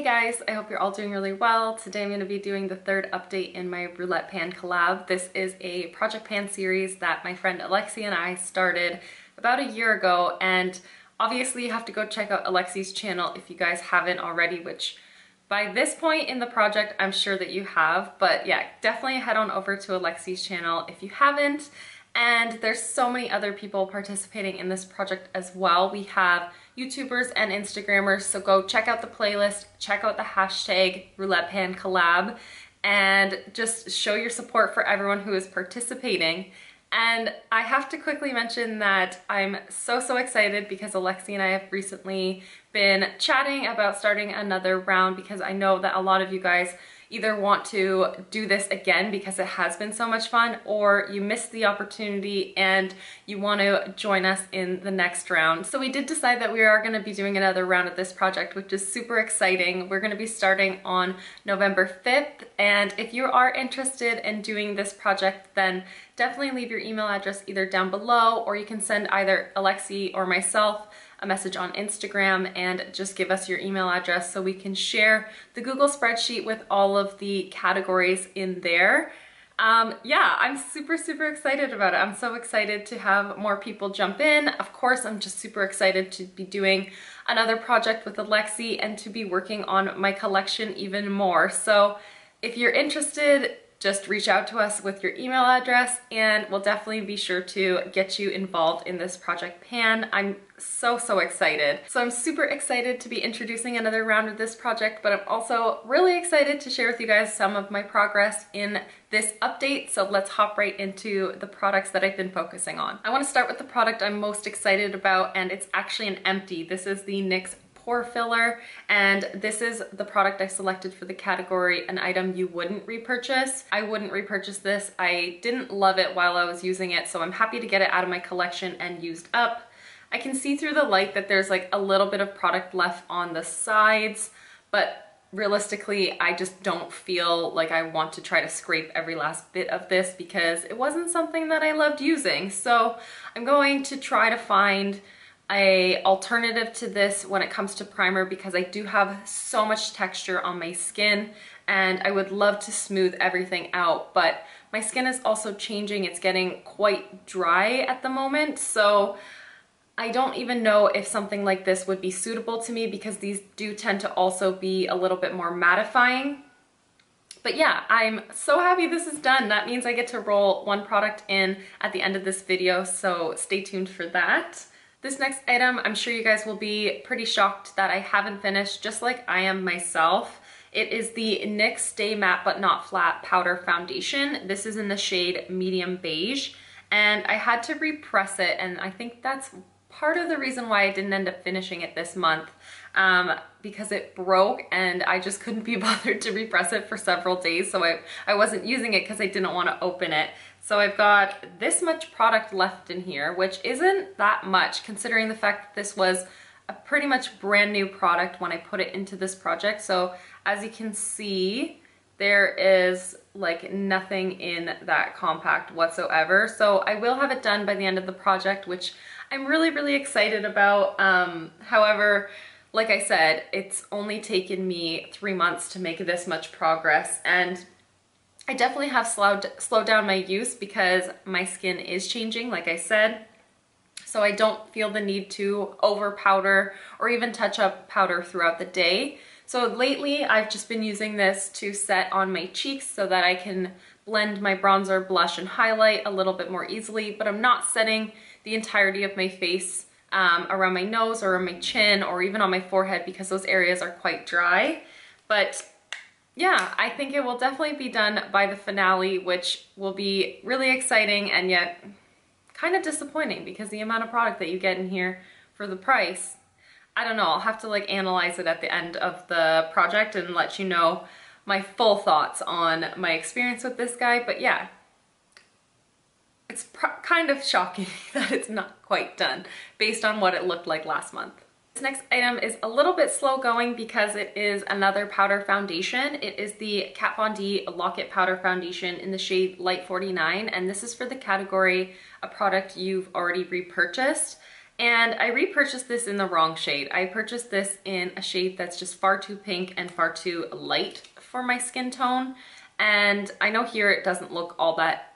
Hey guys, I hope you're all doing really well. Today I'm going to be doing the third update in my Roulette Pan collab. This is a Project Pan series that my friend Alexi and I started about a year ago, and obviously you have to go check out Alexi's channel if you guys haven't already, which by this point in the project I'm sure that you have, but yeah, definitely head on over to Alexi's channel if you haven't. And there's so many other people participating in this project as well. We have YouTubers and Instagrammers, so go check out the playlist, check out the hashtag Roulette Pan Collab, and just show your support for everyone who is participating. And I have to quickly mention that I'm so excited because Alexi and I have recently been chatting about starting another round, because I know that a lot of you guys either want to do this again because it has been so much fun, or you missed the opportunity and you want to join us in the next round. So we did decide that we are going to be doing another round of this project, which is super exciting. We're going to be starting on November 5th, and if you are interested in doing this project, then definitely leave your email address either down below, or you can send either Alexi or myself a message on Instagram and just give us your email address so we can share the Google spreadsheet with all of the categories in there. Yeah, I'm super excited about it. I'm so excited to have more people jump in. Of course, I'm just super excited to be doing another project with Alexi and to be working on my collection even more. So if you're interested, just reach out to us with your email address and we'll definitely be sure to get you involved in this Project Pan. I'm so excited. So I'm super excited to be introducing another round of this project, but I'm also really excited to share with you guys some of my progress in this update. So let's hop right into the products that I've been focusing on. I want to start with the product I'm most excited about, and it's actually an empty. This is the NYX Pore Filler, and this is the product I selected for the category an item you wouldn't repurchase. I wouldn't repurchase this. I didn't love it while I was using it, so I'm happy to get it out of my collection and used up. I can see through the light that there's like a little bit of product left on the sides, but realistically, I just don't feel like I want to try to scrape every last bit of this because it wasn't something that I loved using. So I'm going to try to find an alternative to this when it comes to primer, because I do have so much texture on my skin and I would love to smooth everything out, but my skin is also changing. It's getting quite dry at the moment, so I don't even know if something like this would be suitable to me, because these do tend to also be a little bit more mattifying. But yeah, I'm so happy this is done. That means I get to roll one product in at the end of this video, so stay tuned for that. This next item, I'm sure you guys will be pretty shocked that I haven't finished, just like I am myself. It is the NYX Stay Matte But Not Flat Powder Foundation. This is in the shade Medium Beige, and I had to repress it, and I think that's part of the reason why I didn't end up finishing it this month, because it broke and I just couldn't be bothered to repress it for several days, so I wasn't using it because I didn't want to open it. So I've got this much product left in here, which isn't that much considering the fact that this was a pretty much brand new product when I put it into this project. So as you can see, there is like nothing in that compact whatsoever. So I will have it done by the end of the project, which I'm really excited about. However, like I said, it's only taken me 3 months to make this much progress, and I definitely have slowed down my use because my skin is changing, like I said, so I don't feel the need to over powder or even touch up powder throughout the day. So lately I've just been using this to set on my cheeks so that I can blend my bronzer, blush, and highlight a little bit more easily, but I'm not setting the entirety of my face around my nose or on my chin or even on my forehead, because those areas are quite dry. But yeah, I think it will definitely be done by the finale, which will be really exciting and yet kind of disappointing because the amount of product that you get in here for the price. I don't know, I'll have to like analyze it at the end of the project and let you know my full thoughts on my experience with this guy. But yeah, it's kind of shocking that it's not quite done based on what it looked like last month. This next item is a little bit slow going because it is another powder foundation. It is the Kat Von D Lock-It Powder Foundation in the shade Light 49, and this is for the category a product you've already repurchased. And I repurchased this in the wrong shade. I purchased this in a shade that's just far too pink and far too light for my skin tone. And I know here it doesn't look all that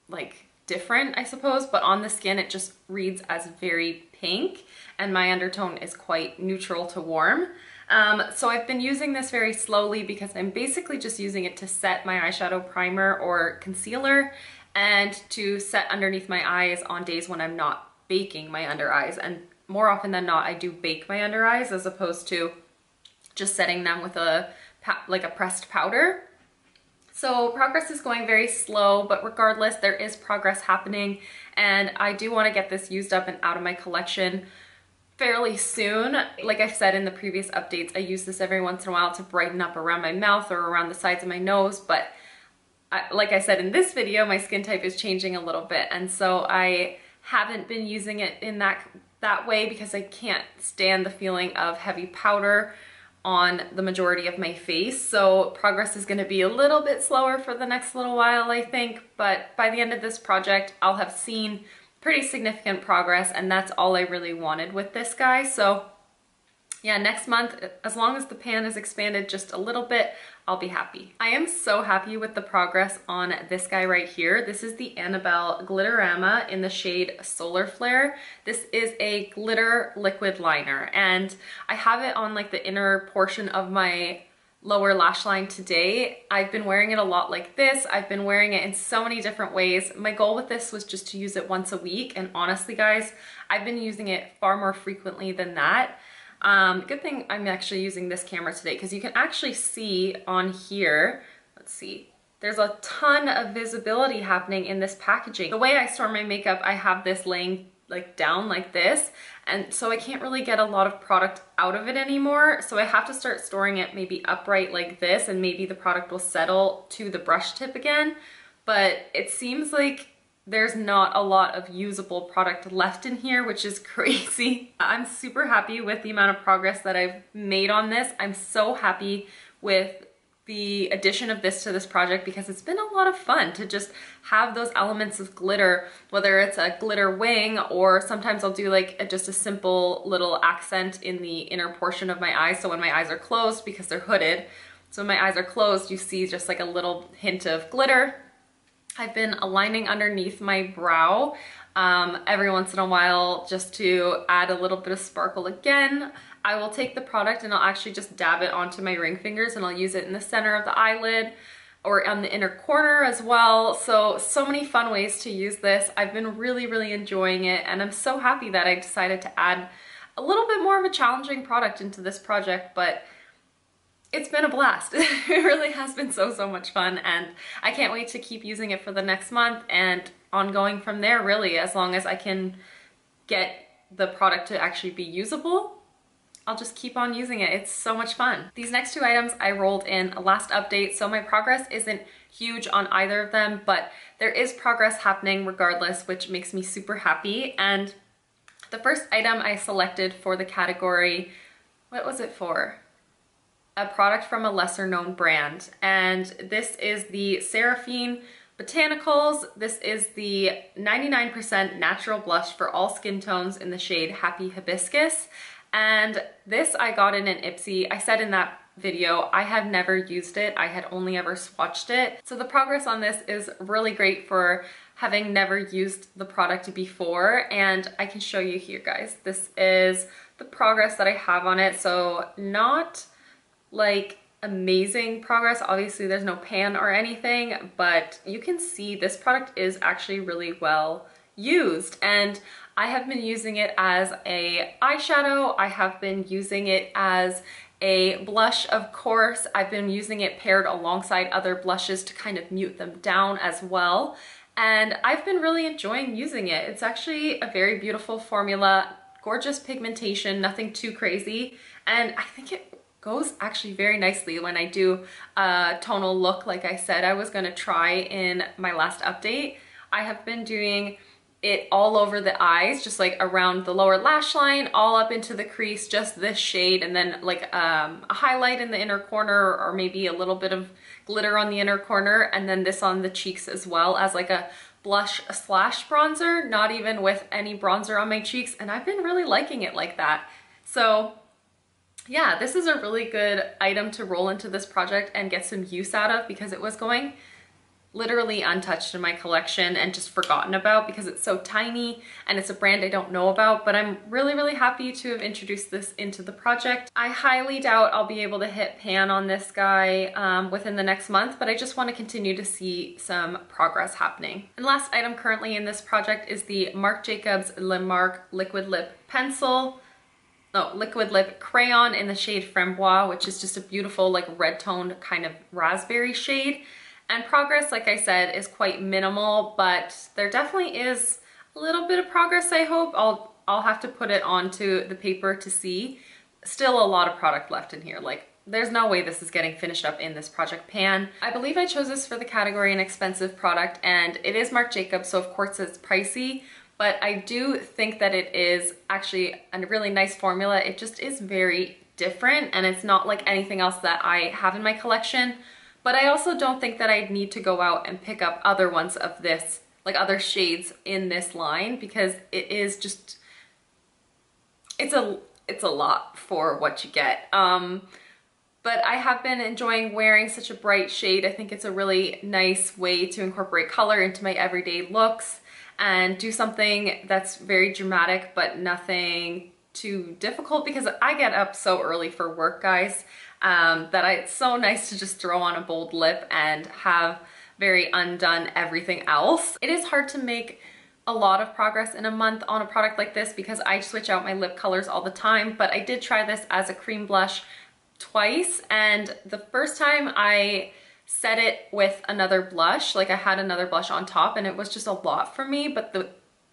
like different, I suppose, but on the skin it just reads as very pink, and my undertone is quite neutral to warm. So I've been using this very slowly because I'm basically just using it to set my eyeshadow primer or concealer and to set underneath my eyes on days when I'm not baking my under eyes. And more often than not, I do bake my under eyes as opposed to just setting them with a pressed powder. So progress is going very slow, but regardless, there is progress happening, and I do want to get this used up and out of my collection fairly soon. Like I've said in the previous updates, I use this every once in a while to brighten up around my mouth or around the sides of my nose, but like I said in this video, my skin type is changing a little bit, and so I haven't been using it in that way because I can't stand the feeling of heavy powder on the majority of my face. So progress is going to be a little bit slower for the next little while, I think, but by the end of this project I'll have seen pretty significant progress, and that's all I really wanted with this guy. So yeah, next month, as long as the pan is expanded just a little bit, I'll be happy. I am so happy with the progress on this guy right here. This is the Annabelle Glitterama in the shade Solar Flare. This is a glitter liquid liner, and I have it on like the inner portion of my lower lash line today. I've been wearing it a lot like this. I've been wearing it in so many different ways. My goal with this was just to use it once a week, and honestly guys, I've been using it far more frequently than that. Good thing I'm actually using this camera today because you can actually see on here, let's see, there's a ton of visibility happening in this packaging. The way I store my makeup, I have this laying like down like this, and so I can't really get a lot of product out of it anymore. So I have to start storing it maybe upright like this, and maybe the product will settle to the brush tip again. But it seems like there's not a lot of usable product left in here, which is crazy. I'm super happy with the amount of progress that I've made on this. I'm so happy with the addition of this to this project because it's been a lot of fun to just have those elements of glitter, whether it's a glitter wing or sometimes I'll do like just a simple little accent in the inner portion of my eyes. So when my eyes are closed, because they're hooded, so when my eyes are closed, you see just like a little hint of glitter. I've been aligning underneath my brow every once in a while just to add a little bit of sparkle again. I will take the product and I'll actually just dab it onto my ring fingers, and I'll use it in the center of the eyelid or on the inner corner as well. So many fun ways to use this. I've been really enjoying it, and I'm so happy that I decided to add a little bit more of a challenging product into this project, but it's been a blast. It really has been so much fun, and I can't wait to keep using it for the next month and ongoing from there, really. As long as I can get the product to actually be usable, I'll just keep on using it. It's so much fun. These next two items I rolled in a last update, so my progress isn't huge on either of them, but there is progress happening regardless, which makes me super happy. And the first item I selected for the category, what was it for? A product from a lesser known brand, and this is the Sarafine Botanicals. This is the 99% natural blush for all skin tones in the shade Happy Hibiscus, and this I got in an Ipsy. I said in that video I had never used it, I had only ever swatched it. So the progress on this is really great for having never used the product before, and I can show you here guys. This is the progress that I have on it. So not like amazing progress, obviously there's no pan or anything, but you can see this product is actually really well used, and I have been using it as a eyeshadow, I have been using it as a blush, of course. I've been using it paired alongside other blushes to kind of mute them down as well, and I've been really enjoying using it. It's actually a very beautiful formula, gorgeous pigmentation, nothing too crazy, and I think it goes actually very nicely when I do a tonal look like I said I was gonna try in my last update. I have been doing it all over the eyes, just like around the lower lash line, all up into the crease, just this shade, and then like a highlight in the inner corner, or maybe a little bit of glitter on the inner corner, and then this on the cheeks as well as like a blush slash bronzer, not even with any bronzer on my cheeks, and I've been really liking it like that. So yeah, this is a really good item to roll into this project and get some use out of, because it was going literally untouched in my collection and just forgotten about because it's so tiny and it's a brand I don't know about, but I'm really happy to have introduced this into the project. I highly doubt I'll be able to hit pan on this guy within the next month, but I just want to continue to see some progress happening. And last item currently in this project is the Marc Jacobs Le Marc Liquid Lip Pencil. Oh, Liquid Lip Crayon in the shade Fram-Bois, which is just a beautiful like red toned kind of raspberry shade. And progress, like I said, is quite minimal, but there definitely is a little bit of progress, I hope. I'll have to put it onto the paper to see. Still a lot of product left in here. Like, there's no way this is getting finished up in this Project Pan. I believe I chose this for the category an expensive product, and it is Marc Jacobs, so of course it's pricey, but I do think that it is actually a really nice formula. It just is very different, and it's not like anything else that I have in my collection. But I also don't think that I'd need to go out and pick up other ones of this, like other shades in this line, because it is just, it's a lot for what you get. But I have been enjoying wearing such a bright shade. I think it's a really nice way to incorporate color into my everyday looks and do something that's very dramatic, but nothing too difficult, because I get up so early for work, guys. It's so nice to just throw on a bold lip and have very undone everything else. It is hard to make a lot of progress in a month on a product like this because I switch out my lip colors all the time, but I did try this as a cream blush twice, and the first time I set it with another blush, like I had another blush on top, and it was just a lot for me, but the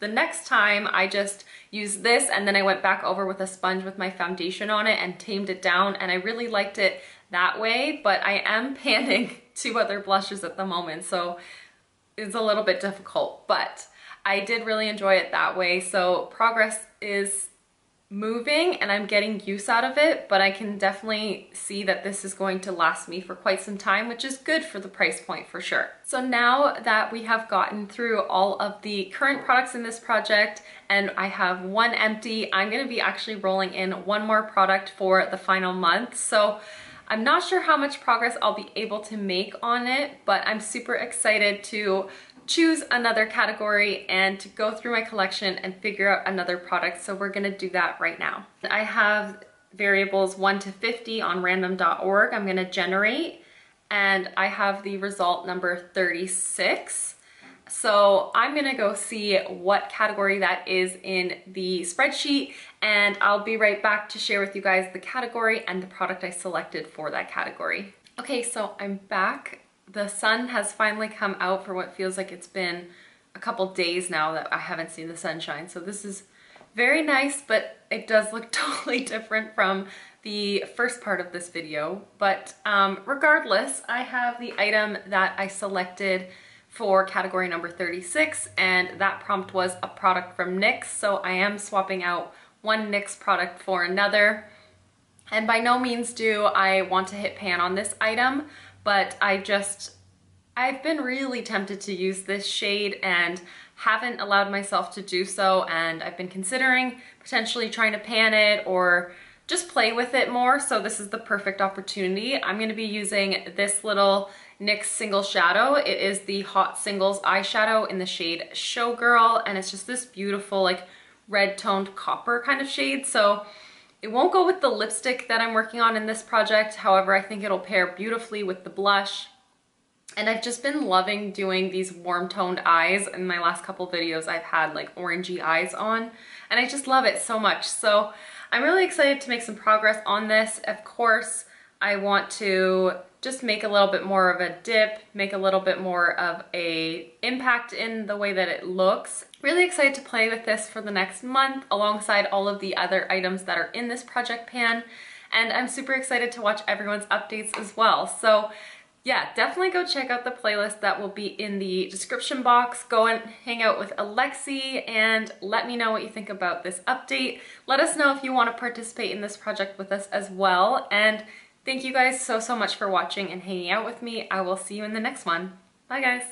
next time I just used this and then I went back over with a sponge with my foundation on it and tamed it down, and I really liked it that way. But I am panning 2 other blushes at the moment, so it's a little bit difficult, but I did really enjoy it that way. So progress is moving and I'm getting use out of it, but I can definitely see that this is going to last me for quite some time, which is good for the price point for sure. So now that we have gotten through all of the current products in this project and I have one empty, I'm going to be actually rolling in one more product for the final month. So I'm not sure how much progress I'll be able to make on it, but I'm super excited to choose another category and to go through my collection and figure out another product. So we're gonna do that right now. I have variables 1 to 50 on random.org. I'm gonna generate, and I have the result number 36. So I'm gonna go see what category that is in the spreadsheet, and I'll be right back to share with you guys the category and the product I selected for that category. Okay, so I'm back. The sun has finally come out for what feels like it's been a couple days now that I haven't seen the sunshine. So this is very nice, but it does look totally different from the first part of this video. But regardless, I have the item that I selected for category number 36, and that prompt was a product from NYX. So I am swapping out one NYX product for another. And by no means do I want to hit pan on this item, but I've been really tempted to use this shade and haven't allowed myself to do so, and I've been considering potentially trying to pan it or just play with it more, so this is the perfect opportunity. I'm going to be using this little NYX single shadow. It is the Hot Singles eyeshadow in the shade Showgirl, and it's just this beautiful like red toned copper kind of shade. So it won't go with the lipstick that I'm working on in this project. However, I think it'll pair beautifully with the blush. And I've just been loving doing these warm toned eyes. In my last couple videos, I've had like orangey eyes on, and I just love it so much. So I'm really excited to make some progress on this. Of course, I want to just make a little bit more of a dip, make a little bit more of a impact in the way that it looks. Really excited to play with this for the next month alongside all of the other items that are in this Project Pan. And I'm super excited to watch everyone's updates as well. So yeah, definitely go check out the playlist that will be in the description box. Go and hang out with Alexi and let me know what you think about this update. Let us know if you want to participate in this project with us as well. And thank you guys so much for watching and hanging out with me. I will see you in the next one. Bye guys.